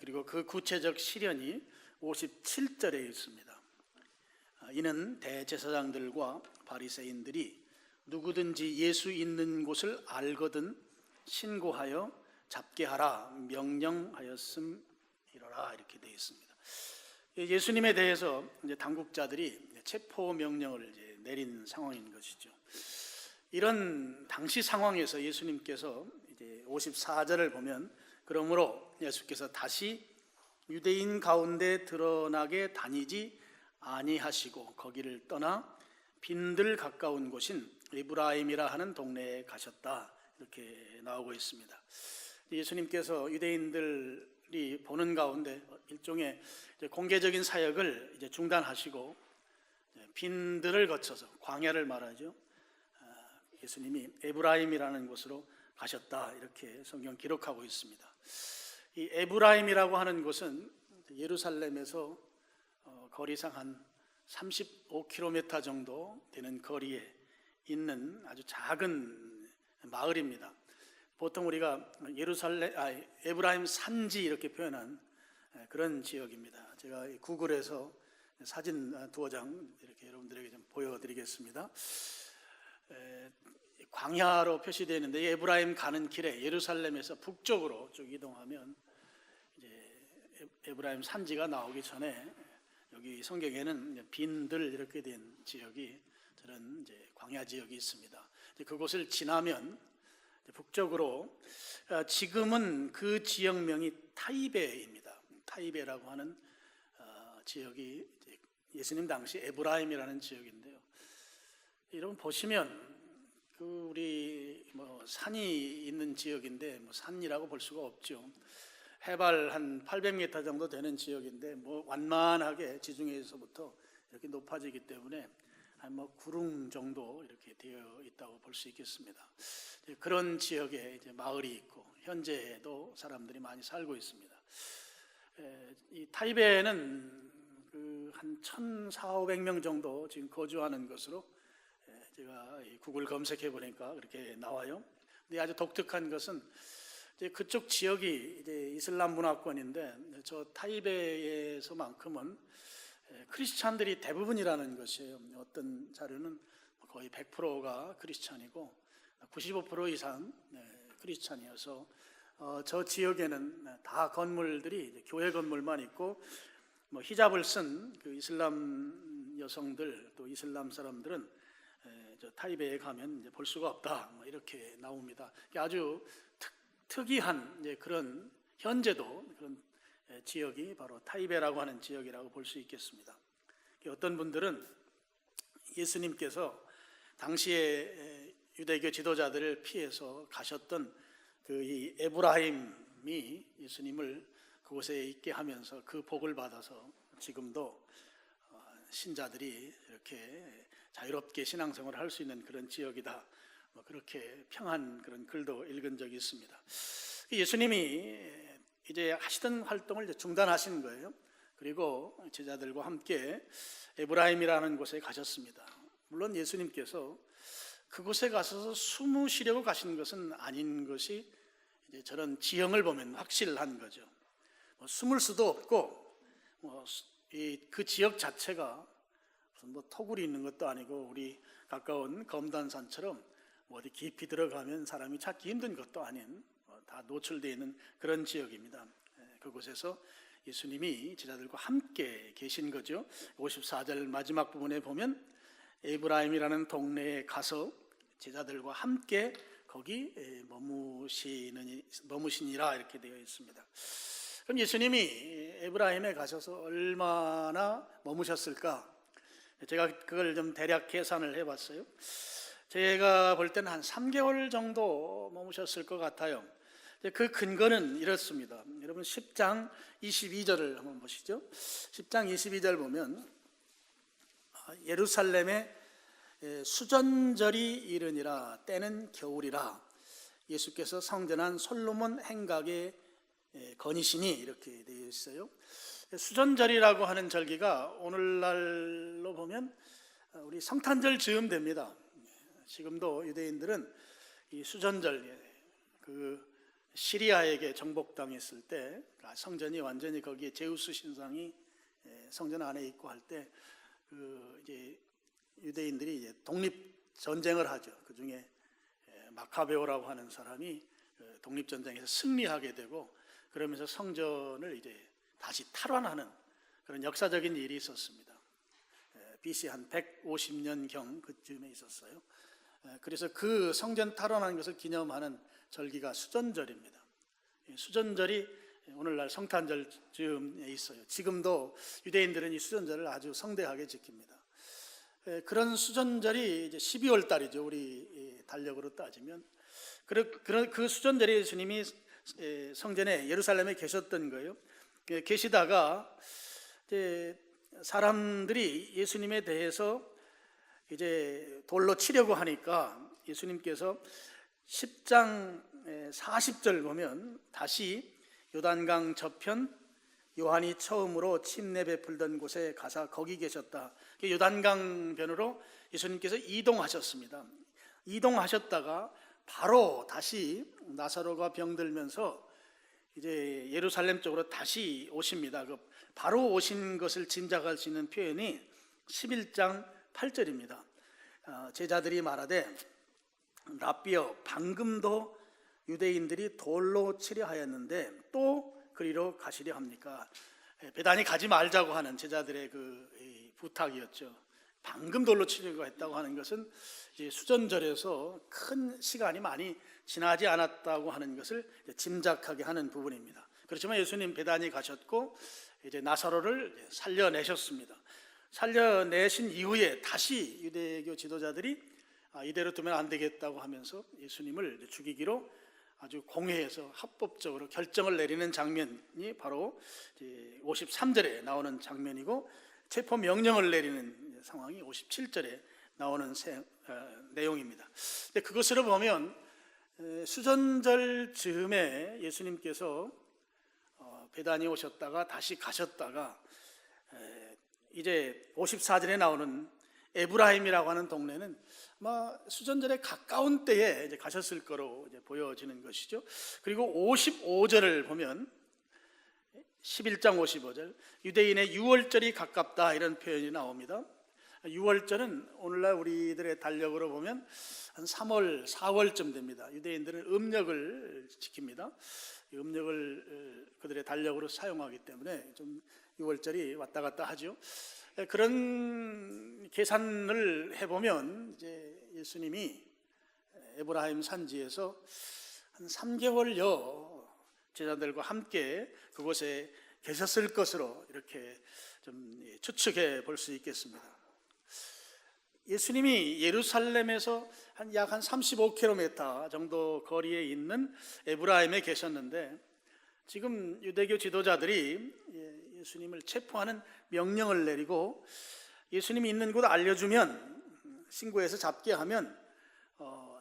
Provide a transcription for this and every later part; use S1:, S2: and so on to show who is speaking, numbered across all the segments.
S1: 그리고 그 구체적 실현이 57절에 있습니다. 이는 대제사장들과 바리새인들이 누구든지 예수 있는 곳을 알거든 신고하여 잡게 하라 명령하였음이로라, 이렇게 되어 있습니다. 예수님에 대해서 이제 당국자들이 체포 명령을 이제 내린 상황인 것이죠. 이런 당시 상황에서 예수님께서 이제 54절을 보면, 그러므로 예수께서 다시 유대인 가운데 드러나게 다니지 아니하시고 거기를 떠나 빈들 가까운 곳인 에브라임이라 하는 동네에 가셨다, 이렇게 나오고 있습니다. 예수님께서 유대인들이 보는 가운데 일종의 공개적인 사역을 이제 중단하시고 빈들을 거쳐서 광야를 말하죠. 예수님이 에브라임이라는 곳으로 가셨다, 이렇게 성경 기록하고 있습니다. 이 에브라임이라고 하는 곳은 예루살렘에서 거리상 한 35km 정도 되는 거리에 있는 아주 작은 마을입니다. 보통 우리가 에브라임 산지 이렇게 표현한 그런 지역입니다. 제가 구글에서 사진 두어 장 이렇게 여러분들에게 좀 보여드리겠습니다. 광야로 표시되어 있는데, 에브라임 가는 길에 예루살렘에서 북쪽으로 쭉 이동하면 이제 에브라임 산지가 나오기 전에 여기 성경에는 빈들 이렇게 된 지역이, 저런 이제 광야 지역이 있습니다. 그곳을 지나면 북쪽으로, 지금은 그 지역명이 타이베입니다. 타이베라고 하는 지역이 예수님 당시 에브라임이라는 지역인데요. 여러분 보시면 우리 산이 있는 지역인데 산이라고 볼 수가 없죠. 해발 한 800m 정도 되는 지역인데 완만하게 지중해에서부터 이렇게 높아지기 때문에 한 구릉 정도 이렇게 되어 있다고 볼 수 있겠습니다. 그런 지역에 이제 마을이 있고 현재도 사람들이 많이 살고 있습니다. 이 타이베는 한 1,400~1,500명 정도 지금 거주하는 것으로 제가 구글 검색해 보니까 그렇게 나와요. 근데 아주 독특한 것은 이제 그쪽 지역이 이제 이슬람 문화권인데, 저 타이베에서만큼은 크리스찬들이 대부분이라는 것이에요. 어떤 자료는 거의 100%가 크리스찬이고 95% 이상 크리스찬이어서 저 지역에는 다 건물들이 이제 교회 건물만 있고, 히잡을 쓴 그 이슬람 여성들 또 이슬람 사람들은 저 타이베에 가면 이제 볼 수가 없다, 이렇게 나옵니다. 아주 특이한 이제 그런, 현재도 그런 지역이 바로 타이베라고 하는 지역이라고 볼 수 있겠습니다. 어떤 분들은 예수님께서 당시에 유대교 지도자들을 피해서 가셨던 이 에브라임이 예수님을 그곳에 있게 하면서 그 복을 받아서 지금도 신자들이 이렇게 자유롭게 신앙생활을 할 수 있는 그런 지역이다, 그렇게 평한 그런 글도 읽은 적이 있습니다. 예수님이 이제 하시던 활동을 이제 중단하신 거예요. 그리고 제자들과 함께 에브라임이라는 곳에 가셨습니다. 물론 예수님께서 그곳에 가서 숨으시려고 가신 것은 아닌 것이 이제 저런 지형을 보면 확실한 거죠. 숨을 수도 없고 그 지역 자체가 무슨 토굴이 있는 것도 아니고, 우리 가까운 검단산처럼 어디 깊이 들어가면 사람이 찾기 힘든 것도 아닌 다 노출되어 있는 그런 지역입니다. 그곳에서 예수님이 제자들과 함께 계신 거죠. 54절 마지막 부분에 보면 에브라임이라는 동네에 가서 제자들과 함께 거기 머무시니라, 이렇게 되어 있습니다. 그럼 예수님이 에브라임에 가셔서 얼마나 머무셨을까? 제가 그걸 좀 대략 계산을 해봤어요. 제가 볼 때는 한 3개월 정도 머무셨을 것 같아요. 그 근거는 이렇습니다. 여러분 10장 22절을 한번 보시죠. 10장 22절 보면 예루살렘에 수전절이 이르니라, 때는 겨울이라, 예수께서 성전한 솔로몬 행각에 거니시니, 이렇게 되어 있어요. 수전절이라고 하는 절기가 오늘날로 보면 우리 성탄절 즈음 됩니다. 지금도 유대인들은 이 수전절, 그 시리아에게 정복당했을 때 성전이 완전히 거기에 제우스 신상이 성전 안에 있고 할 때 이제 유대인들이 이제 독립 전쟁을 하죠. 그 중에 마카베오라고 하는 사람이 독립 전쟁에서 승리하게 되고 그러면서 성전을 이제 다시 탈환하는 그런 역사적인 일이 있었습니다. BC 한 150년경 그쯤에 있었어요. 그래서 그 성전 탈환한 것을 기념하는 절기가 수전절입니다. 수전절이 오늘날 성탄절 즈음에 있어요. 지금도 유대인들은 이 수전절을 아주 성대하게 지킵니다. 그런 수전절이 이제 12월 달이죠. 우리 달력으로 따지면 그 수전절에 예수님이 성전에 예루살렘에 계셨던 거예요. 계시다가 이제 사람들이 예수님에 대해서 이제 돌로 치려고 하니까 예수님께서 10장 40절 보면 다시 요단강 저편 요한이 처음으로 침례 베풀던 곳에 가서 거기 계셨다. 요단강 변으로 예수님께서 이동하셨습니다. 이동하셨다가 바로 다시 나사로가 병들면서 이제 예루살렘 쪽으로 다시 오십니다. 그 바로 오신 것을 짐작할 수 있는 표현이 11장 8절입니다. 제자들이 말하되 라삐여 방금도 유대인들이 돌로 치려 하였는데 또 그리로 가시려 합니까? 베단이 가지 말자고 하는 제자들의 그 부탁이었죠. 방금 돌로 치려고 했다고 하는 것은 이제 수전절에서 큰 시간이 많이 지나지 않았다고 하는 것을 짐작하게 하는 부분입니다. 그렇지만 예수님 베단이 가셨고 이제 나사로를 살려내셨습니다. 살려내신 이후에 다시 유대교 지도자들이 이대로 두면 안 되겠다고 하면서 예수님을 죽이기로 아주 공회에서 합법적으로 결정을 내리는 장면이 바로 53절에 나오는 장면이고 체포 명령을 내리는 상황이 57절에 나오는 내용입니다. 그것으로 보면 수전절 즈음에 예수님께서 베다니 오셨다가 다시 가셨다가 이제 54절에 나오는 에브라임이라고 하는 동네는 아마 수전절에 가까운 때에 이제 가셨을 거로 이제 보여지는 것이죠. 그리고 55절을 보면 11장 55절 유대인의 유월절이 가깝다 이런 표현이 나옵니다. 유월절은 오늘날 우리들의 달력으로 보면 한 3월, 4월쯤 됩니다. 유대인들은 음력을 지킵니다. 음력을 그들의 달력으로 사용하기 때문에 좀 유월절이 왔다 갔다 하죠. 그런 계산을 해보면 이제 예수님이 에브라임 산지에서 한 3개월여 제자들과 함께 그곳에 계셨을 것으로 이렇게 좀 추측해 볼 수 있겠습니다. 예수님이 예루살렘에서 약 한 35km 정도 거리에 있는 에브라임에 계셨는데 지금 유대교 지도자들이 예수님을 체포하는 명령을 내리고 예수님이 있는 곳 알려주면 신고해서 잡게 하면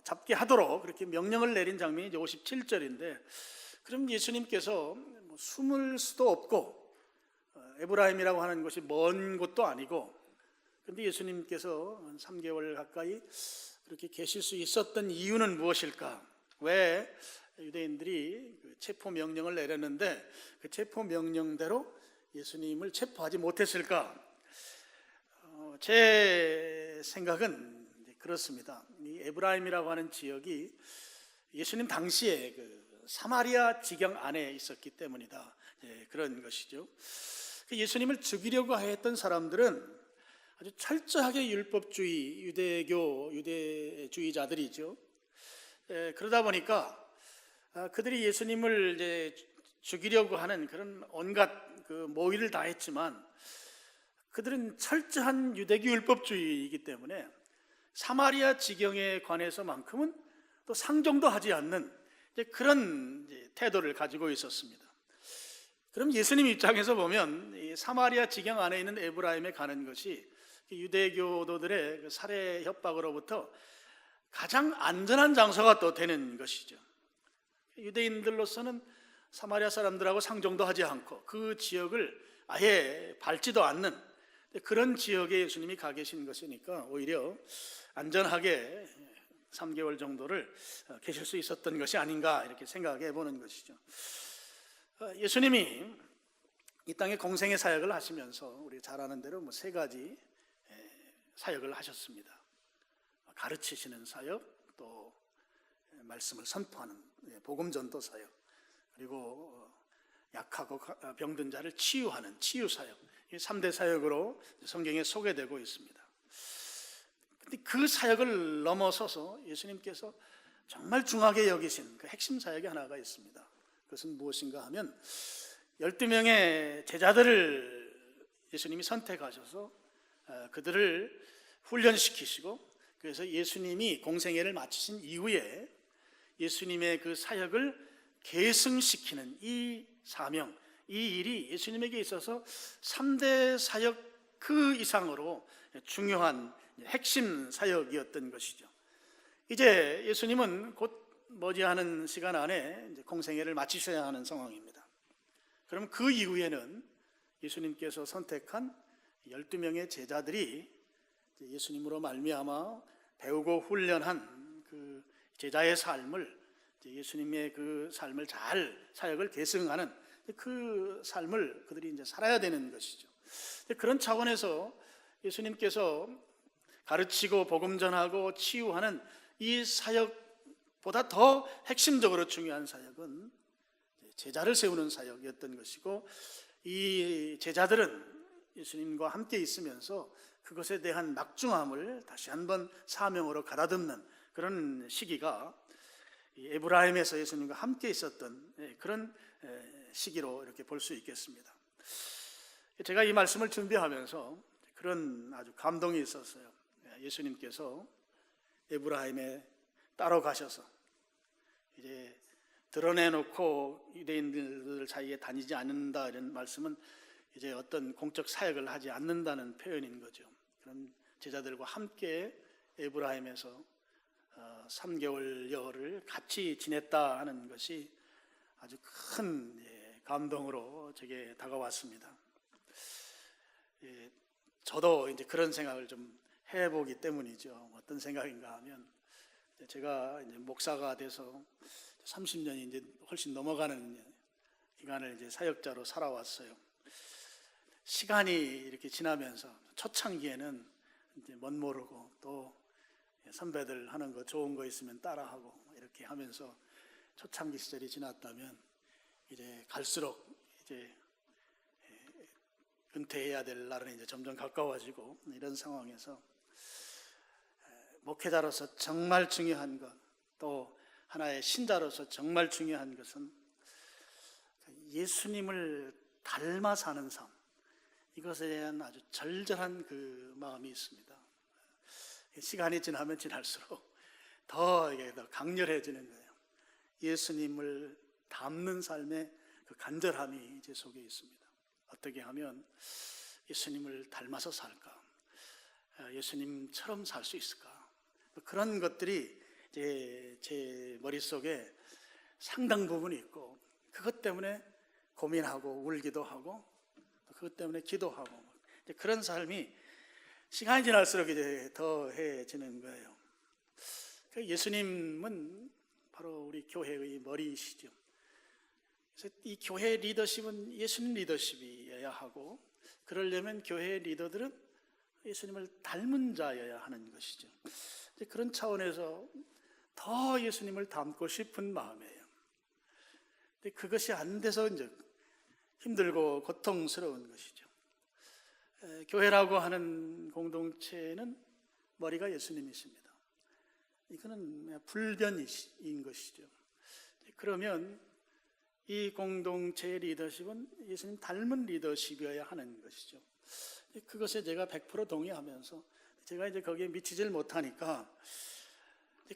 S1: 잡게 하도록 그렇게 명령을 내린 장면이 이제 57절인데 그럼 예수님께서 숨을 수도 없고 에브라임이라고 하는 곳이 먼 곳도 아니고 그런데 예수님께서 한 3개월 가까이 그렇게 계실 수 있었던 이유는 무엇일까? 왜 유대인들이 체포 명령을 내렸는데 그 체포 명령대로 예수님을 체포하지 못했을까? 제 생각은 그렇습니다. 이 에브라임이라고 하는 지역이 예수님 당시에 그 사마리아 지경 안에 있었기 때문이다. 그런 것이죠. 예수님을 죽이려고 했던 사람들은 아주 철저하게 율법주의, 유대주의자들이죠. 그러다 보니까 그들이 예수님을 이제 죽이려고 하는 그런 온갖 그 모의를 다했지만 그들은 철저한 유대교 율법주의이기 때문에 사마리아 지경에 관해서만큼은 또 상종도 하지 않는 그런 태도를 가지고 있었습니다. 그럼 예수님 입장에서 보면 이 사마리아 지경 안에 있는 에브라임에 가는 것이 유대교도들의 살해 협박으로부터 가장 안전한 장소가 또 되는 것이죠. 유대인들로서는 사마리아 사람들하고 상종도 하지 않고 그 지역을 아예 밟지도 않는 그런 지역에 예수님이 가 계신 것이니까 오히려 안전하게 3개월 정도를 계실 수 있었던 것이 아닌가 이렇게 생각해 보는 것이죠. 예수님이 이 땅에 공생의 사역을 하시면서 우리 잘 아는 대로 세 가지 사역을 하셨습니다. 가르치시는 사역, 또 말씀을 선포하는 복음 전도 사역, 그리고 약하고 병든 자를 치유하는 치유 사역, 이 3대 사역으로 성경에 소개되고 있습니다. 근데 그 사역을 넘어서서 예수님께서 정말 중하게 여기신 그 핵심 사역이 하나가 있습니다. 그것은 무엇인가 하면 12명의 제자들을 예수님이 선택하셔서 그들을 훈련시키시고, 그래서 예수님이 공생애를 마치신 이후에 예수님의 그 사역을 계승시키는 이 사명, 이 일이 예수님에게 있어서 3대 사역 그 이상으로 중요한 핵심 사역이었던 것이죠. 이제 예수님은 곧 머지않은 시간 안에 이제 공생애를 마치셔야 하는 상황입니다. 그럼 그 이후에는 예수님께서 선택한 12명의 제자들이 예수님으로 말미암아 배우고 훈련한 그 제자의 삶을, 예수님의 그 삶을 잘 사역을 계승하는 그 삶을 그들이 이제 살아야 되는 것이죠. 그런 차원에서 예수님께서 가르치고 복음 전하고 치유하는 이 사역보다 더 핵심적으로 중요한 사역은 제자를 세우는 사역이었던 것이고, 이 제자들은 예수님과 함께 있으면서 그것에 대한 막중함을 다시 한번 사명으로 가다듬는 그런 시기가 에브라임에서 예수님과 함께 있었던 그런 시기로 이렇게 볼 수 있겠습니다. 제가 이 말씀을 준비하면서 그런 아주 감동이 있었어요. 예수님께서 에브라임에 따로 가셔서 이제 드러내놓고 유대인들 사이에 다니지 않는다, 이런 말씀은 이제 어떤 공적 사역을 하지 않는다는 표현인 거죠. 그런 제자들과 함께 에브라임에서 3개월여를 같이 지냈다 하는 것이 아주 큰 감동으로 제게 다가왔습니다. 저도 이제 그런 생각을 좀 해보기 때문이죠. 어떤 생각인가 하면, 제가 이제 목사가 돼서 30년이 이제 훨씬 넘어가는 기간을 이제 사역자로 살아왔어요. 시간이 이렇게 지나면서 초창기에는 이제 멋모르고 또 선배들 하는 거 좋은 거 있으면 따라하고 이렇게 하면서 초창기 시절이 지났다면, 이제 갈수록 이제 은퇴해야 될 날은 이제 점점 가까워지고, 이런 상황에서 목회자로서 정말 중요한 것, 또 하나의 신자로서 정말 중요한 것은 예수님을 닮아 사는 삶, 이것에 대한 아주 절절한 그 마음이 있습니다. 시간이 지나면 지날수록 더 이게 더 강렬해지는 거예요. 예수님을 닮는 삶의 그 간절함이 제 속에 있습니다. 어떻게 하면 예수님을 닮아서 살까? 예수님처럼 살 수 있을까? 그런 것들이 제 머릿속에 상당 부분 있고, 그것 때문에 고민하고 울기도 하고, 그것 때문에 기도하고, 그런 삶이 시간이 지날수록 이제 더해지는 거예요. 예수님은 바로 우리 교회의 머리이시죠. 그래서 이 교회 리더십은 예수님 리더십이어야 하고, 그러려면 교회 리더들은 예수님을 닮은 자여야 하는 것이죠. 그런 차원에서 더 예수님을 닮고 싶은 마음이에요. 근데 그것이 안 돼서 이제 힘들고 고통스러운 것이죠. 교회라고 하는 공동체는 머리가 예수님이십니다. 이거는 불변인 것이죠. 그러면 이 공동체의 리더십은 예수님 닮은 리더십이어야 하는 것이죠. 그것에 제가 100% 동의하면서, 제가 이제 거기에 미치질 못하니까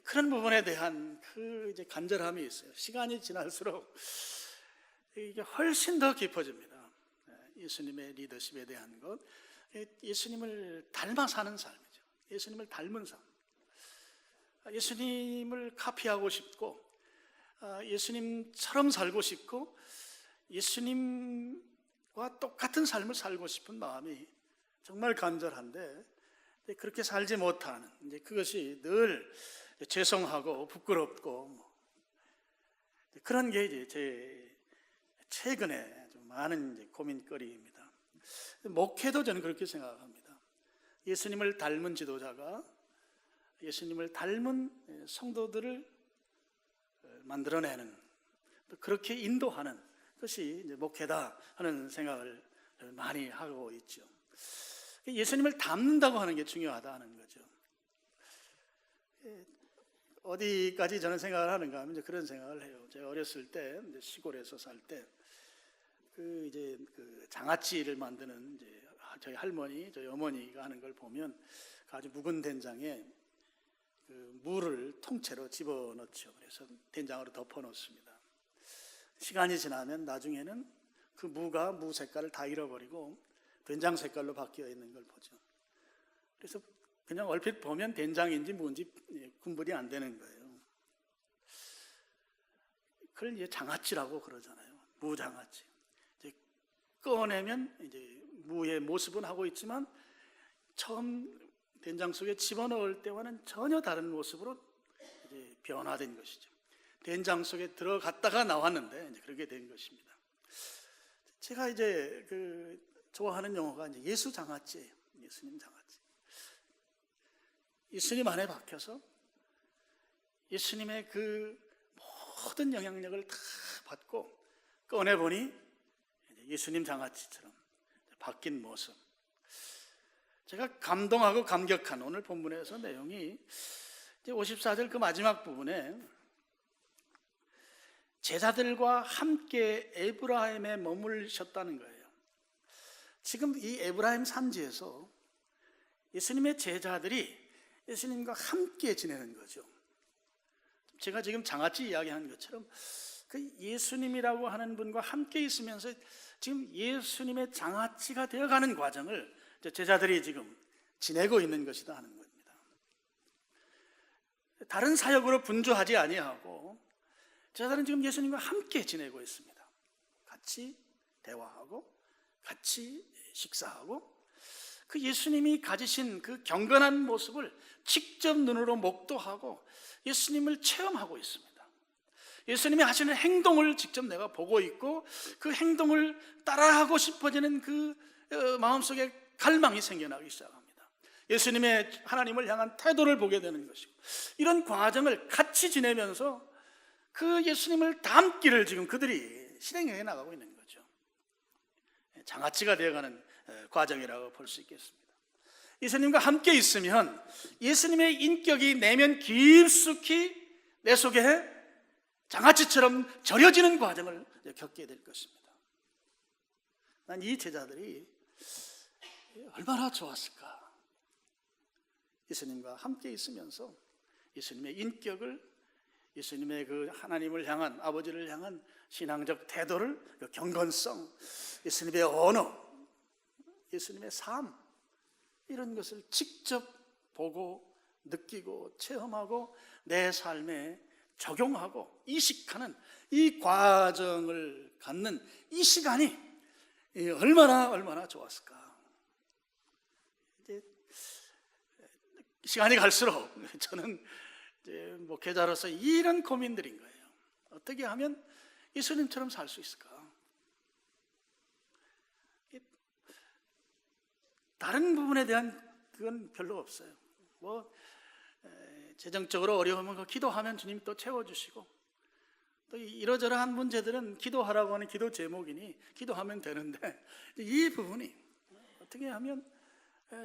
S1: 그런 부분에 대한 그 이제 간절함이 있어요. 시간이 지날수록 이게 훨씬 더 깊어집니다. 예수님의 리더십에 대한 것, 예수님을 닮아 사는 삶이죠. 예수님을 닮은 삶. 예수님을 카피하고 싶고, 예수님처럼 살고 싶고, 예수님과 똑같은 삶을 살고 싶은 마음이 정말 간절한데, 그렇게 살지 못하는, 이제 그것이 늘 죄송하고 부끄럽고 그런 게 이제 제 최근에 좀 많은 이제 고민거리입니다. 목회도 저는 그렇게 생각합니다. 예수님을 닮은 지도자가 예수님을 닮은 성도들을 만들어내는, 또 그렇게 인도하는 것이 이제 목회다 하는 생각을 많이 하고 있죠. 예수님을 닮는다고 하는 게 중요하다 하는 거죠. 어디까지 저는 생각을 하는가 하면 이제 그런 생각을 해요. 제가 어렸을 때 이제 시골에서 살 때 그 장아찌를 만드는 이제 저희 할머니, 저희 어머니가 하는 걸 보면 아주 묵은 된장에 그 무를 통째로 집어넣죠. 그래서 된장으로 덮어 놓습니다. 시간이 지나면 나중에는 그 무가 무 색깔을 다 잃어버리고 된장 색깔로 바뀌어 있는 걸 보죠. 그래서 그냥 얼핏 보면 된장인지 무인지 구분이 안 되는 거예요. 그걸 이제 장아찌라고 그러잖아요. 무장아찌. 이제 꺼내면 이제 무의 모습은 하고 있지만 처음 된장 속에 집어넣을 때와는 전혀 다른 모습으로 이제 변화된 것이죠. 된장 속에 들어갔다가 나왔는데 이제 그렇게 된 것입니다. 제가 이제 좋아하는 용어가 이제 예수 장아찌예요. 예수님 장아찌. 예수님 안에 박혀서 예수님의 그 모든 영향력을 다 받고 꺼내보니 예수님 장아찌처럼 바뀐 모습. 제가 감동하고 감격한 오늘 본문에서 내용이 이제 54절 그 마지막 부분에 제자들과 함께 에브라임에 머물셨다는 거예요. 지금 이 에브라임 산지에서 예수님의 제자들이 예수님과 함께 지내는 거죠. 제가 지금 장아찌 이야기한 것처럼 그 예수님이라고 하는 분과 함께 있으면서 지금 예수님의 장아찌가 되어가는 과정을 제자들이 지금 지내고 있는 것이다 하는 겁니다. 다른 사역으로 분주하지 아니하고 제자들은 지금 예수님과 함께 지내고 있습니다. 같이 대화하고 같이 식사하고 그 예수님이 가지신 그 경건한 모습을 직접 눈으로 목도하고 예수님을 체험하고 있습니다. 예수님이 하시는 행동을 직접 내가 보고 있고 그 행동을 따라하고 싶어지는 그 마음속에 갈망이 생겨나기 시작합니다. 예수님의 하나님을 향한 태도를 보게 되는 것이고 이런 과정을 같이 지내면서 그 예수님을 닮기를 지금 그들이 실행해 나가고 있는 거죠. 장아찌가 되어가는 과정이라고 볼 수 있겠습니다. 예수님과 함께 있으면 예수님의 인격이 내면 깊숙이 내 속에 장아찌처럼 절여지는 과정을 겪게 될 것입니다. 난 이 제자들이 얼마나 좋았을까. 예수님과 함께 있으면서 예수님의 인격을, 예수님의 그 하나님을 향한, 아버지를 향한 신앙적 태도를, 그 경건성, 예수님의 언어, 예수님의 삶, 이런 것을 직접 보고 느끼고 체험하고 내 삶에 적용하고 이식하는 이 과정을 갖는 이 시간이 얼마나 좋았을까. 이제 시간이 갈수록 저는 이제 목회자로서 이런 고민들인 거예요. 어떻게 하면 예수님처럼 살 수 있을까? 다른 부분에 대한 그건 별로 없어요. 재정적으로 어려우면 기도하면 주님 또 채워주시고, 또 이러저러한 문제들은 기도하라고 하는 기도 제목이니 기도하면 되는데, 이 부분이 어떻게 하면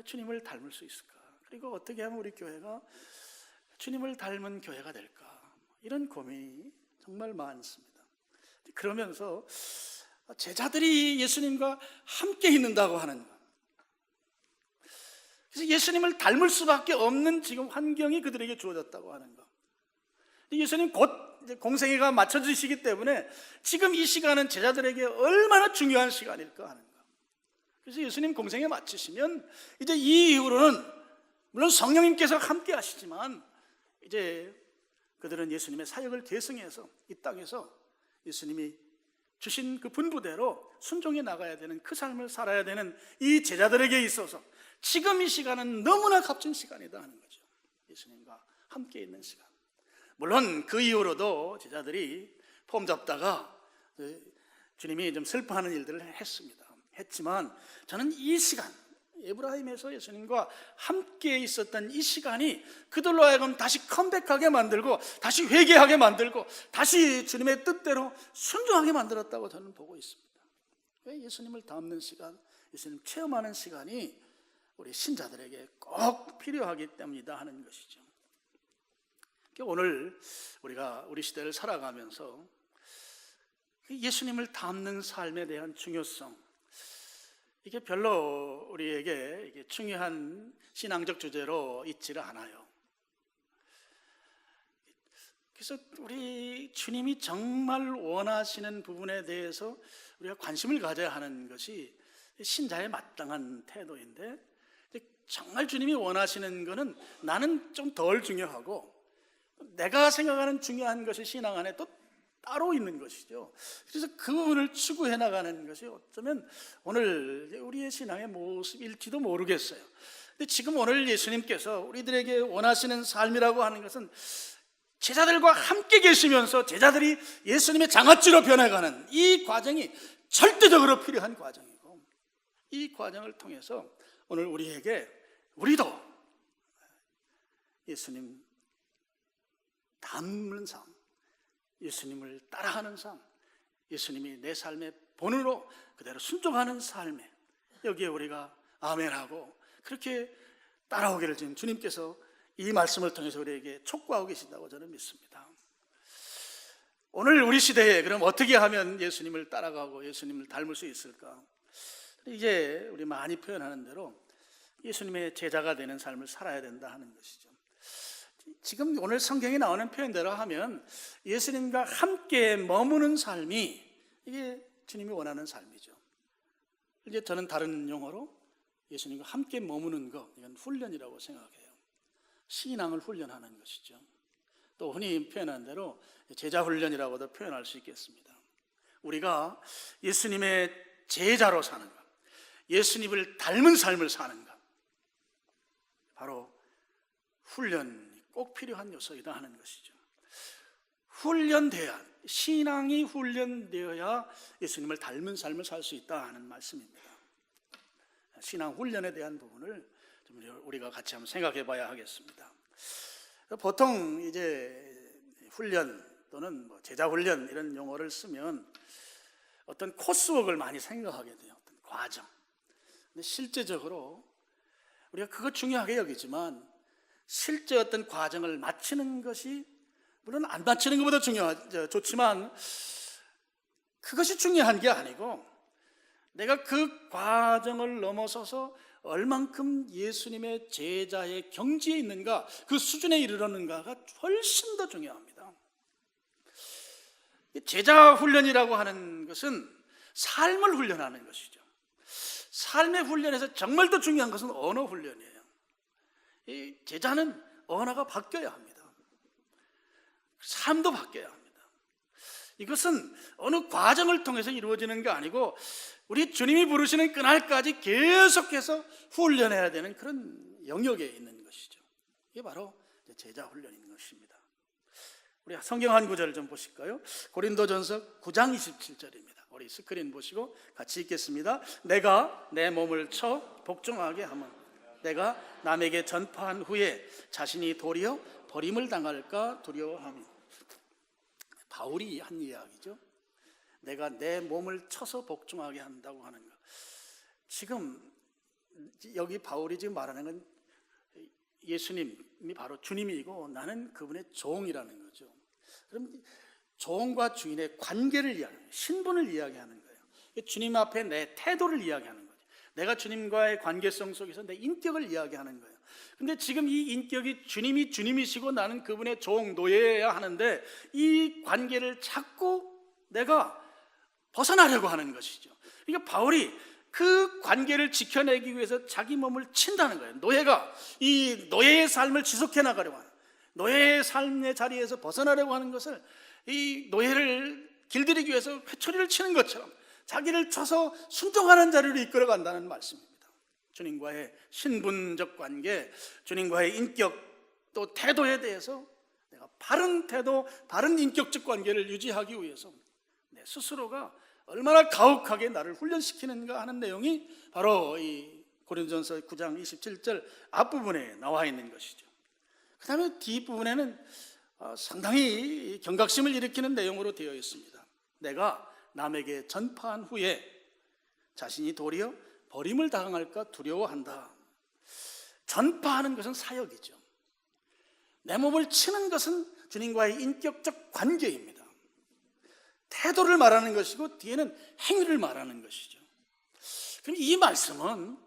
S1: 주님을 닮을 수 있을까? 그리고 어떻게 하면 우리 교회가 주님을 닮은 교회가 될까? 이런 고민이 정말 많습니다. 그러면서 제자들이 예수님과 함께 있는다고 하는 것, 그래서 예수님을 닮을 수밖에 없는 지금 환경이 그들에게 주어졌다고 하는 것. 예수님 곧 공생애가 맞춰지시기 때문에 지금 이 시간은 제자들에게 얼마나 중요한 시간일까 하는 것. 그래서 예수님 공생애 마치시면 이제 이 이후로는 물론 성령님께서 함께 하시지만 이제 그들은 예수님의 사역을 계승해서 이 땅에서 예수님이 주신 그 분부대로 순종해 나가야 되는 그 삶을 살아야 되는 이 제자들에게 있어서 지금 이 시간은 너무나 값진 시간이다 하는 거죠. 예수님과 함께 있는 시간. 물론 그 이후로도 제자들이 폼 잡다가 주님이 좀 슬퍼하는 일들을 했지만 저는 이 시간, 에브라임에서 예수님과 함께 있었던 이 시간이 그들로 하여금 다시 컴백하게 만들고, 다시 회개하게 만들고, 다시 주님의 뜻대로 순종하게 만들었다고 저는 보고 있습니다. 예수님을 닮는 시간, 예수님 체험하는 시간이 우리 신자들에게 꼭 필요하기 때문이다 하는 것이죠. 오늘 우리가 우리 시대를 살아가면서 예수님을 닮는 삶에 대한 중요성, 이게 별로 우리에게 이게 중요한 신앙적 주제로 있지를 않아요. 그래서 우리 주님이 정말 원하시는 부분에 대해서 우리가 관심을 가져야 하는 것이 신자의 마땅한 태도인데, 정말 주님이 원하시는 것은 나는 좀 덜 중요하고, 내가 생각하는 중요한 것이 신앙 안에 또 따로 있는 것이죠. 그래서 그 부분을 추구해 나가는 것이 어쩌면 오늘 우리의 신앙의 모습일지도 모르겠어요. 근데 지금 오늘 예수님께서 우리들에게 원하시는 삶이라고 하는 것은 제자들과 함께 계시면서 제자들이 예수님의 장아찌로 변해가는 이 과정이 절대적으로 필요한 과정이고, 이 과정을 통해서 오늘 우리도 예수님 닮는 삶, 예수님을 따라하는 삶, 예수님이 내 삶의 본으로 그대로 순종하는 삶에, 여기에 우리가 아멘하고 그렇게 따라오기를 지금 주님께서 이 말씀을 통해서 우리에게 촉구하고 계신다고 저는 믿습니다. 오늘 우리 시대에 그럼 어떻게 하면 예수님을 따라가고 예수님을 닮을 수 있을까? 이제 우리 많이 표현하는 대로 예수님의 제자가 되는 삶을 살아야 된다 하는 것이죠. 지금 오늘 성경에 나오는 표현대로 하면 예수님과 함께 머무는 삶이, 이게 주님이 원하는 삶이죠. 이제 저는 다른 용어로 예수님과 함께 머무는 것, 이건 훈련이라고 생각해요. 신앙을 훈련하는 것이죠. 또 흔히 표현한 대로 제자 훈련이라고도 표현할 수 있겠습니다. 우리가 예수님의 제자로 사는 것, 예수님을 닮은 삶을 사는 것, 바로 훈련이 꼭 필요한 요소이다 하는 것이죠. 훈련되어야, 신앙이 훈련되어야 예수님을 닮은 삶을 살 수 있다 하는 말씀입니다. 신앙 훈련에 대한 부분을 좀 우리가 같이 한번 생각해 봐야 하겠습니다. 보통 이제 훈련 또는 제자 훈련 이런 용어를 쓰면 어떤 코스웍을 많이 생각하게 돼요. 어떤 과정. 근데 실제적으로 우리가 그거 중요하게 여기지만, 실제 어떤 과정을 마치는 것이, 물론 안 마치는 것보다 좋지만 그것이 중요한 게 아니고, 내가 그 과정을 넘어서서 얼만큼 예수님의 제자의 경지에 있는가, 그 수준에 이르렀는가가 훨씬 더 중요합니다. 제자 훈련이라고 하는 것은 삶을 훈련하는 것이죠. 삶의 훈련에서 정말 더 중요한 것은 언어 훈련이에요. 이 제자는 언어가 바뀌어야 합니다. 삶도 바뀌어야 합니다. 이것은 어느 과정을 통해서 이루어지는 게 아니고, 우리 주님이 부르시는 그날까지 계속해서 훈련해야 되는 그런 영역에 있는 것이죠. 이게 바로 제자 훈련인 것입니다. 우리 성경 한 구절을 좀 보실까요? 고린도전서 9장 27절입니다. 우리 스크린 보시고 같이 읽겠습니다. 내가 내 몸을 쳐 복종하게 하면 내가 남에게 전파한 후에 자신이 도리어 버림을 당할까 두려워하며. 바울이 한 이야기죠. 내가 내 몸을 쳐서 복종하게 한다고 하는 것. 지금 여기 바울이 지금 말하는 건 예수님이 바로 주님이고 나는 그분의 종이라는 거죠. 그럼 종과 주인의 관계를 이야기하는 거예요. 신분을 이야기하는 거예요. 주님 앞에 내 태도를 이야기하는 거죠. 내가 주님과의 관계성 속에서 내 인격을 이야기하는 거예요. 근데 지금 이 인격이 주님이 주님이시고 나는 그분의 종, 노예여야 하는데, 이 관계를 자꾸 내가 벗어나려고 하는 것이죠. 그러니까 바울이 그 관계를 지켜내기 위해서 자기 몸을 친다는 거예요. 노예가 이 노예의 삶을 지속해 나가려고 하는, 노예의 삶의 자리에서 벗어나려고 하는 것을, 이 노예를 길들이기 위해서 회초리를 치는 것처럼 자기를 쳐서 순종하는 자리로 이끌어간다는 말씀입니다. 주님과의 신분적 관계, 주님과의 인격 또 태도에 대해서 내가 바른 태도, 바른 인격적 관계를 유지하기 위해서 내 스스로가 얼마나 가혹하게 나를 훈련시키는가 하는 내용이 바로 이 고린도전서 9장 27절 앞부분에 나와 있는 것이죠. 그 다음에 뒷부분에는 상당히 경각심을 일으키는 내용으로 되어 있습니다. 내가 남에게 전파한 후에 자신이 도리어 버림을 당할까 두려워한다. 전파하는 것은 사역이죠. 내 몸을 치는 것은 주님과의 인격적 관계입니다. 태도를 말하는 것이고 뒤에는 행위를 말하는 것이죠. 그럼 이 말씀은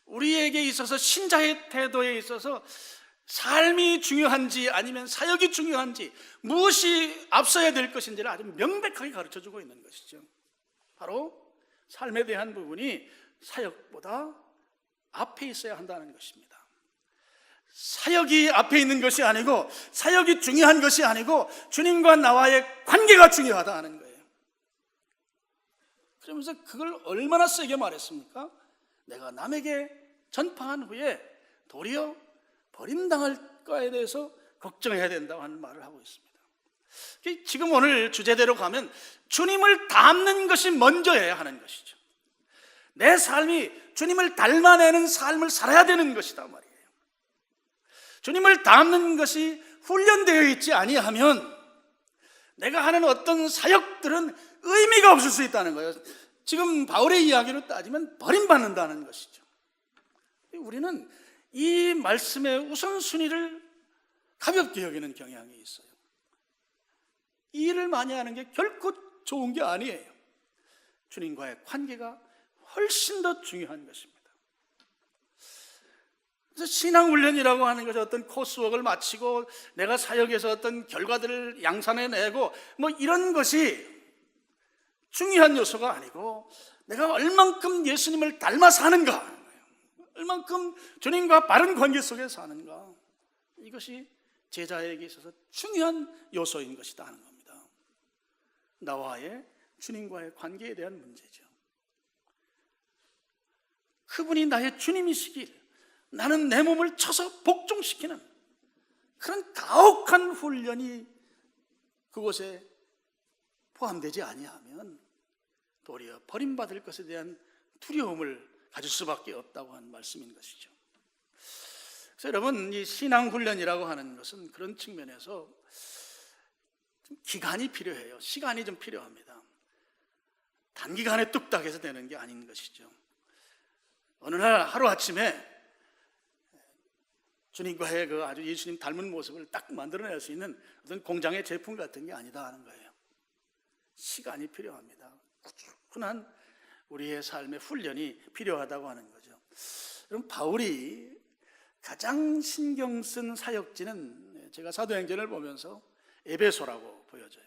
S1: 우리에게 있어서 신자의 태도에 있어서 삶이 중요한지 아니면 사역이 중요한지 무엇이 앞서야 될 것인지를 아주 명백하게 가르쳐주고 있는 것이죠. 바로 삶에 대한 부분이 사역보다 앞에 있어야 한다는 것입니다. 사역이 앞에 있는 것이 아니고 사역이 중요한 것이 아니고 주님과 나와의 관계가 중요하다 하는 거예요. 그러면서 그걸 얼마나 세게 말했습니까? 내가 남에게 전파한 후에 도리어 버림당할 거에 대해서 걱정해야 된다고 하는 말을 하고 있습니다. 지금 오늘 주제대로 가면 주님을 닮는 것이 먼저여야 하는 것이죠. 내 삶이 주님을 닮아내는 삶을 살아야 되는 것이다 말이에요. 주님을 닮는 것이 훈련되어 있지 아니하면 내가 하는 어떤 사역들은 의미가 없을 수 있다는 거예요. 지금 바울의 이야기로 따지면 버림받는다는 것이죠. 우리는 이 말씀의 우선순위를 가볍게 여기는 경향이 있어요. 이 일을 많이 하는 게 결코 좋은 게 아니에요. 주님과의 관계가 훨씬 더 중요한 것입니다. 그래서 신앙훈련이라고 하는 것이 어떤 코스웍을 마치고 내가 사역에서 어떤 결과들을 양산해내고 뭐 이런 것이 중요한 요소가 아니고 내가 얼만큼 예수님을 닮아 사는가, 얼만큼 주님과 바른 관계 속에 사는가, 이것이 제자에게 있어서 중요한 요소인 것이다 하는 겁니다. 나와의 주님과의 관계에 대한 문제죠. 그분이 나의 주님이시길 나는 내 몸을 쳐서 복종시키는 그런 가혹한 훈련이 그곳에 포함되지 아니하면 도리어 버림받을 것에 대한 두려움을 가질 수밖에 없다고 하는 말씀인 것이죠. 그래서 여러분, 이 신앙훈련이라고 하는 것은 그런 측면에서 좀 기간이 필요해요. 시간이 좀 필요합니다. 단기간에 뚝딱 해서 되는 게 아닌 것이죠. 어느 날 하루아침에 주님과의 그 아주 예수님 닮은 모습을 딱 만들어낼 수 있는 어떤 공장의 제품 같은 게 아니다 하는 거예요. 시간이 필요합니다. 꾸준한 우리의 삶의 훈련이 필요하다고 하는 거죠. 그럼 바울이 가장 신경 쓴 사역지는 제가 사도행전을 보면서 에베소라고 보여져요.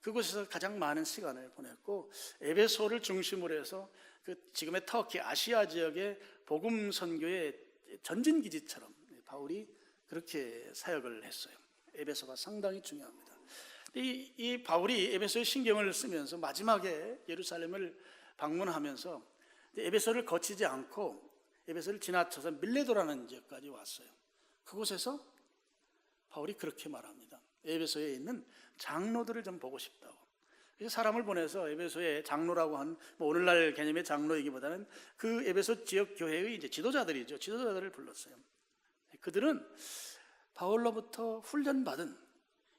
S1: 그곳에서 가장 많은 시간을 보냈고 에베소를 중심으로 해서 그 지금의 터키 아시아 지역의 복음 선교의 전진 기지처럼 바울이 그렇게 사역을 했어요. 에베소가 상당히 중요합니다. 이 바울이 에베소에 신경을 쓰면서 마지막에 예루살렘을 방문하면서 에베소를 거치지 않고 에베소를 지나쳐서 밀레도라는 지역까지 왔어요. 그곳에서 바울이 그렇게 말합니다. 에베소에 있는 장로들을 좀 보고 싶다고. 그래서 사람을 보내서 에베소의 장로라고 한 오늘날 개념의 장로이기보다는 그 에베소 지역 교회의 이제 지도자들이죠. 지도자들을 불렀어요. 그들은 바울로부터 훈련받은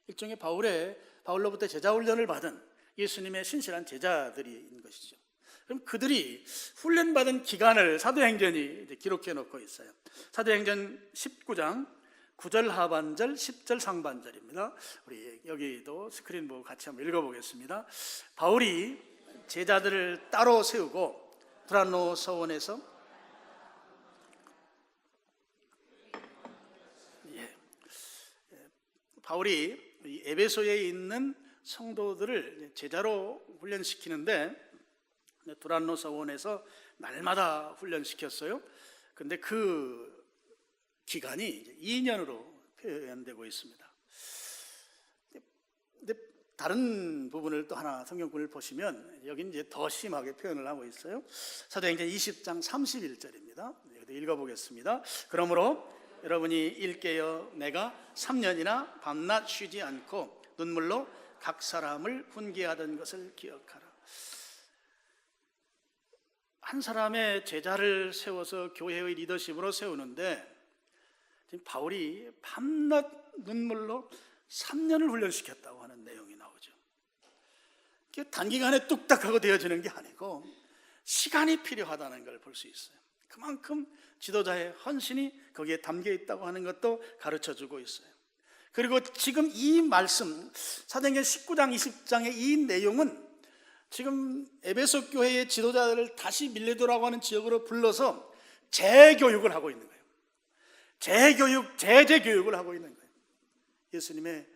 S1: 일종의 바울로부터 제자 훈련을 받은 예수님의 신실한 제자들인 것이죠. 그럼 그들이 훈련받은 기간을 사도행전이 이제 기록해 놓고 있어요. 사도행전 19장 9절 하반절, 10절 상반절입니다. 우리 여기도 스크린 보고 같이 한번 읽어보겠습니다. 바울이 제자들을 따로 세우고 두란노 서원에서 바울이 에베소에 있는 성도들을 제자로 훈련시키는데 두란노 서원에서 날마다 훈련시켰어요. 근데 그 기간이 2년으로 표현되고 있습니다. 근데 다른 부분을 또 하나 성경권을 보시면 여기 이제 더 심하게 표현을 하고 있어요. 사도행전 20장 31절입니다. 읽어보겠습니다. 그러므로 여러분이 읽게요. 내가 3년이나 밤낮 쉬지 않고 눈물로 각 사람을 훈계하던 것을 기억하라. 한 사람의 제자를 세워서 교회의 리더십으로 세우는데 지금 바울이 밤낮 눈물로 3년을 훈련시켰다고 하는 내용이 나오죠. 단기간에 뚝딱하고 되어지는 게 아니고 시간이 필요하다는 걸 볼 수 있어요. 그만큼 지도자의 헌신이 거기에 담겨 있다고 하는 것도 가르쳐주고 있어요. 그리고 지금 이 말씀 사도행전 19장 20장의 이 내용은 지금 에베소 교회의 지도자들을 다시 밀레도라고 하는 지역으로 불러서 재교육을 하고 있는 거예요. 재교육을 하고 있는 거예요. 예수님의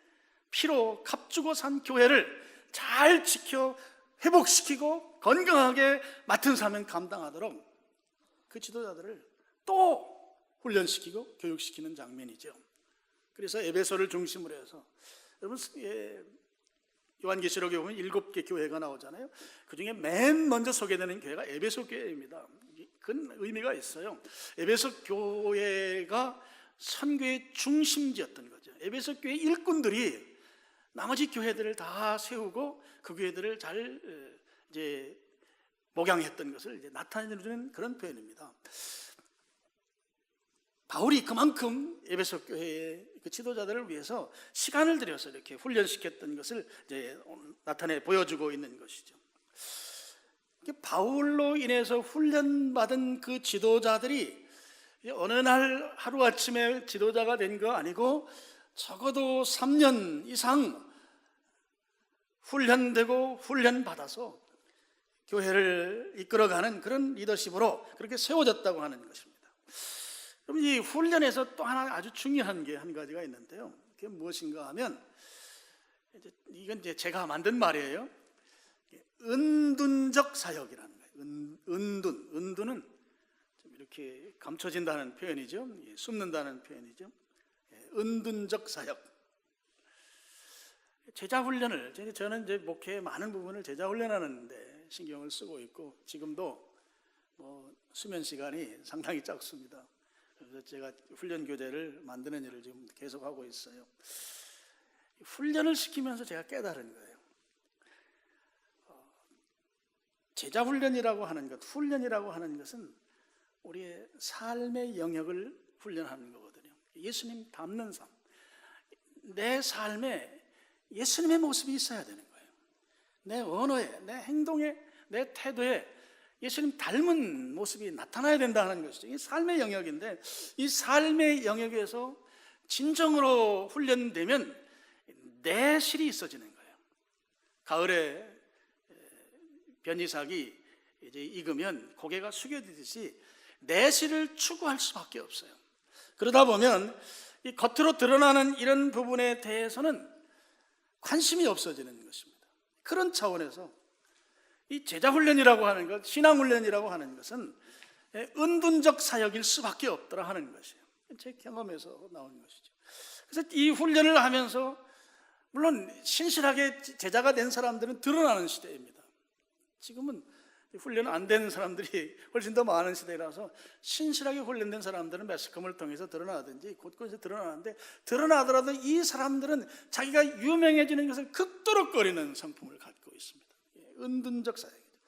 S1: 피로 값주고 산 교회를 잘 지켜 회복시키고 건강하게 맡은 사명 감당하도록 그 지도자들을 또 훈련시키고 교육시키는 장면이죠. 그래서 에베소를 중심으로 해서 여러분 요한계시록에 보면 7개 교회가 나오잖아요. 그 중에 맨 먼저 소개되는 교회가 에베소 교회입니다. 큰 의미가 있어요. 에베소 교회가 선교의 중심지였던 거죠. 에베소 교회 일꾼들이 나머지 교회들을 다 세우고 그 교회들을 잘 이제 목양했던 것을 이제 나타내주는 그런 표현입니다. 바울이 그만큼 에베소 교회의 그 지도자들을 위해서 시간을 들여서 이렇게 훈련시켰던 것을 이제 나타내 보여주고 있는 것이죠. 바울로 인해서 훈련받은 그 지도자들이 어느 날 하루아침에 지도자가 된 거 아니고 적어도 3년 이상 훈련되고 훈련받아서 교회를 이끌어가는 그런 리더십으로 그렇게 세워졌다고 하는 것입니다. 그럼 이 훈련에서 또 하나 아주 중요한 게 한 가지가 있는데요. 그게 무엇인가 하면 이건 이제 제가 만든 말이에요. 은둔적 사역이라는 거예요. 은둔은 좀 이렇게 감춰진다는 표현이죠. 숨는다는 표현이죠. 은둔적 사역. 제자 훈련을 저는 이제 목회의 많은 부분을 제자 훈련하는데 신경을 쓰고 있고 지금도 수면 시간이 상당히 작습니다. 그래서 제가 훈련 교재를 만드는 일을 지금 계속 하고 있어요. 훈련을 시키면서 제가 깨달은 거예요. 제자 훈련이라고 하는 것, 훈련이라고 하는 것은 우리의 삶의 영역을 훈련하는 거거든요. 예수님 닮는 삶, 내 삶에 예수님의 모습이 있어야 되는 거예요. 내 언어에, 내 행동에, 내 태도에 예수님 닮은 모습이 나타나야 된다는 것이죠. 이 삶의 영역인데 이 삶의 영역에서 진정으로 훈련되면 내실이 있어지는 거예요. 가을에 변이삭이 이제 익으면 고개가 숙여지듯이 내실을 추구할 수밖에 없어요. 그러다 보면 이 겉으로 드러나는 이런 부분에 대해서는 관심이 없어지는 것입니다. 그런 차원에서 이 제자훈련이라고 하는 것, 신앙훈련이라고 하는 것은 은둔적 사역일 수밖에 없더라 하는 것이에요. 제 경험에서 나온 것이죠. 그래서 이 훈련을 하면서 물론 신실하게 제자가 된 사람들은 드러나는 시대입니다. 지금은 훈련 안 된 사람들이 훨씬 더 많은 시대라서 신실하게 훈련된 사람들은 매스컴을 통해서 드러나든지 곳곳에서 드러나는데 드러나더라도 이 사람들은 자기가 유명해지는 것을 극도록거리는 성품을 갖고 있습니다. 은둔적 사역이죠.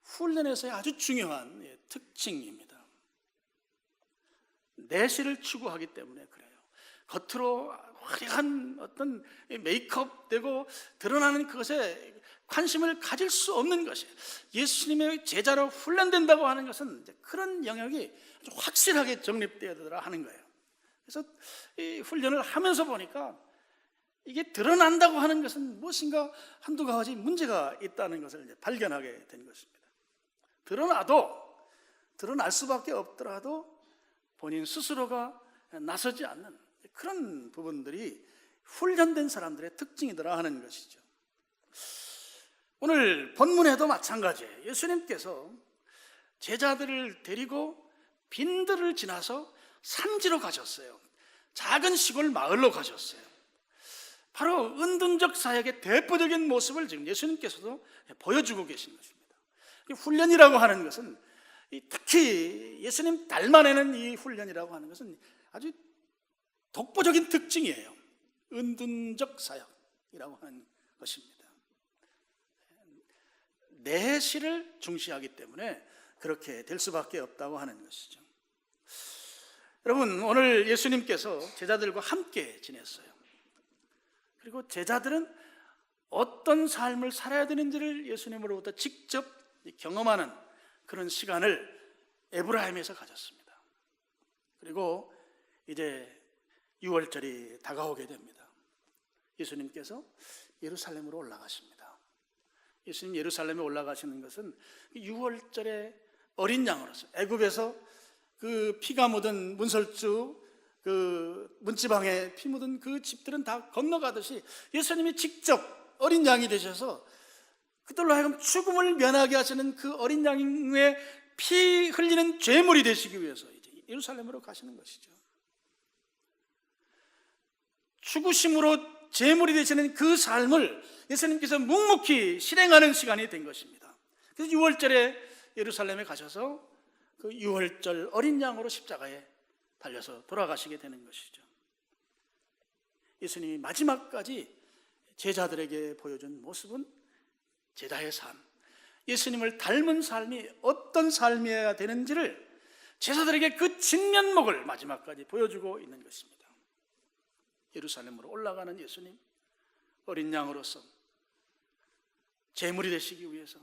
S1: 훈련에서의 아주 중요한 특징입니다. 내실을 추구하기 때문에 그래요. 겉으로 화려한 어떤 메이크업 되고 드러나는 그것에 관심을 가질 수 없는 것이에요. 예수님의 제자로 훈련된다고 하는 것은 이제 그런 영역이 아주 확실하게 정립되어야 되더라 하는 거예요. 그래서 이 훈련을 하면서 보니까 이게 드러난다고 하는 것은 무엇인가 한두 가지 문제가 있다는 것을 이제 발견하게 된 것입니다. 드러날 수밖에 없더라도 본인 스스로가 나서지 않는 그런 부분들이 훈련된 사람들의 특징이더라 하는 것이죠. 오늘 본문에도 마찬가지예요. 예수님께서 제자들을 데리고 빈들을 지나서 산지로 가셨어요. 작은 시골 마을로 가셨어요. 바로 은둔적 사역의 대표적인 모습을 지금 예수님께서도 보여주고 계신 것입니다. 훈련이라고 하는 것은 특히 예수님 닮아내는 이 훈련이라고 하는 것은 아주 독보적인 특징이에요. 은둔적 사역이라고 하는 것입니다. 내실을 중시하기 때문에 그렇게 될 수밖에 없다고 하는 것이죠. 여러분, 오늘 예수님께서 제자들과 함께 지냈어요. 그리고 제자들은 어떤 삶을 살아야 되는지를 예수님으로부터 직접 경험하는 그런 시간을 에브라임에서 가졌습니다. 그리고 이제 6월절이 다가오게 됩니다. 예수님께서 예루살렘으로 올라가십니다. 예수님 예루살렘에 올라가시는 것은 6월절에 어린 양으로서 애굽에서 그 피가 묻은 문설주, 그 문지방에 피 묻은 그 집들은 다 건너가듯이 예수님이 직접 어린 양이 되셔서 그들로 하여금 죽음을 면하게 하시는 그 어린 양의 피 흘리는 죄물이 되시기 위해서 이제 예루살렘으로 가시는 것이죠. 죽으심으로 죄물이 되시는 그 삶을 예수님께서 묵묵히 실행하는 시간이 된 것입니다. 그래서 6월절에 예루살렘에 가셔서 그 6월절 어린 양으로 십자가에 달려서 돌아가시게 되는 것이죠. 예수님이 마지막까지 제자들에게 보여준 모습은 제자의 삶, 예수님을 닮은 삶이 어떤 삶이어야 되는지를 제자들에게 그 진면목을 마지막까지 보여주고 있는 것입니다. 예루살렘으로 올라가는 예수님, 어린 양으로서 제물이 되시기 위해서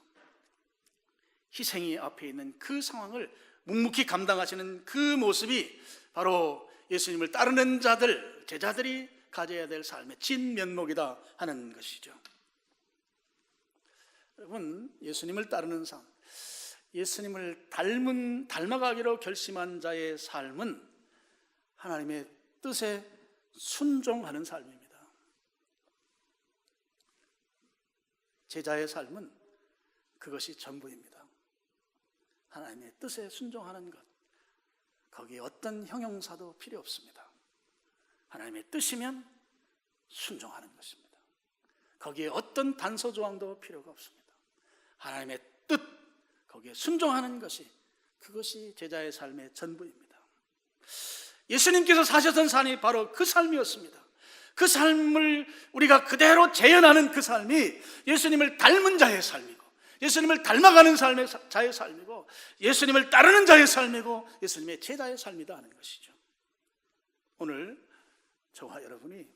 S1: 희생이 앞에 있는 그 상황을 묵묵히 감당하시는 그 모습이 바로 예수님을 따르는 자들, 제자들이 가져야 될 삶의 진면목이다 하는 것이죠. 여러분, 예수님을 따르는 삶, 예수님을 닮아가기로 결심한 자의 삶은 하나님의 뜻에 순종하는 삶입니다. 제자의 삶은 그것이 전부입니다. 하나님의 뜻에 순종하는 것, 거기에 어떤 형용사도 필요 없습니다. 하나님의 뜻이면 순종하는 것입니다. 거기에 어떤 단서 조항도 필요가 없습니다. 하나님의 뜻, 거기에 순종하는 것이, 그것이 제자의 삶의 전부입니다. 예수님께서 사셨던 삶이 바로 그 삶이었습니다. 그 삶을 우리가 그대로 재현하는 그 삶이 예수님을 닮은 자의 삶이고, 예수님을 닮아가는 자의 삶이고, 예수님을 따르는 자의 삶이고, 예수님의 제자의 삶이다 하는 것이죠. 오늘 저와 여러분이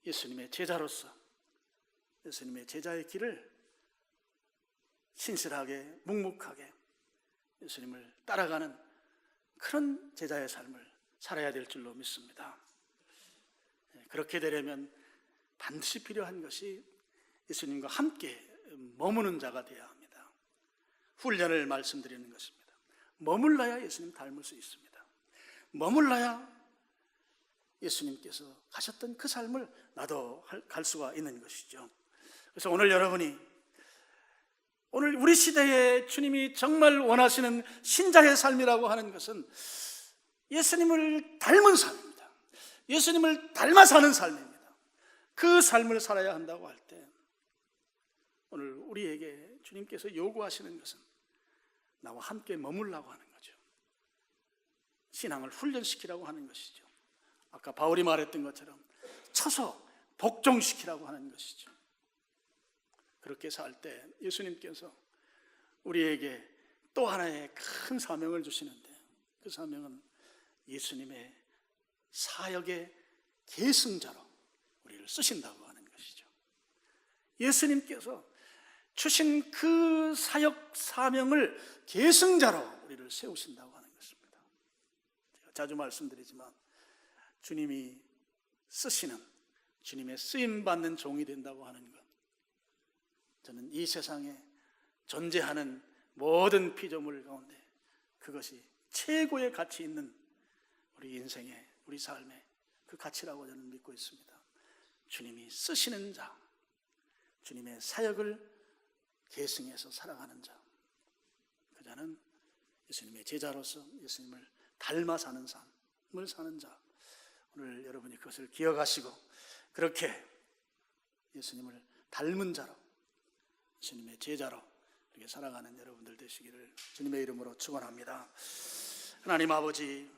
S1: 예수님의 제자로서 예수님의 제자의 길을 신실하게 묵묵하게 예수님을 따라가는 그런 제자의 삶을 살아야 될 줄로 믿습니다. 그렇게 되려면 반드시 필요한 것이 예수님과 함께 머무는 자가 되어야 합니다. 훈련을 말씀드리는 것입니다. 머물러야 예수님 닮을 수 있습니다. 머물러야 예수님께서 가셨던 그 삶을 나도 갈 수가 있는 것이죠. 그래서 오늘 여러분이, 오늘 우리 시대에 주님이 정말 원하시는 신자의 삶이라고 하는 것은 예수님을 닮은 삶입니다. 예수님을 닮아 사는 삶입니다. 그 삶을 살아야 한다고 할 때 오늘 우리에게 주님께서 요구하시는 것은 나와 함께 머물라고 하는 거죠. 신앙을 훈련시키라고 하는 것이죠. 아까 바울이 말했던 것처럼 쳐서 복종시키라고 하는 것이죠. 그렇게 살 때 예수님께서 우리에게 또 하나의 큰 사명을 주시는데, 그 사명은 예수님의 사역의 계승자로 우리를 쓰신다고 하는 것이죠. 예수님께서 주신 그 사역 사명을 계승자로 우리를 세우신다고 하는 것입니다. 제가 자주 말씀드리지만 주님이 쓰시는, 주님의 쓰임받는 종이 된다고 하는 것, 저는 이 세상에 존재하는 모든 피조물 가운데 그것이 최고의 가치 있는 우리 인생의, 우리 삶의 그 가치라고 저는 믿고 있습니다. 주님이 쓰시는 자, 주님의 사역을 계승해서 살아가는 자, 그 자는 예수님의 제자로서 예수님을 닮아 사는 삶을 사는 자. 오늘 여러분이 그것을 기억하시고 그렇게 예수님을 닮은 자로, 예수님의 제자로 이렇게 살아가는 여러분들 되시기를 주님의 이름으로 축원합니다. 하나님 아버지,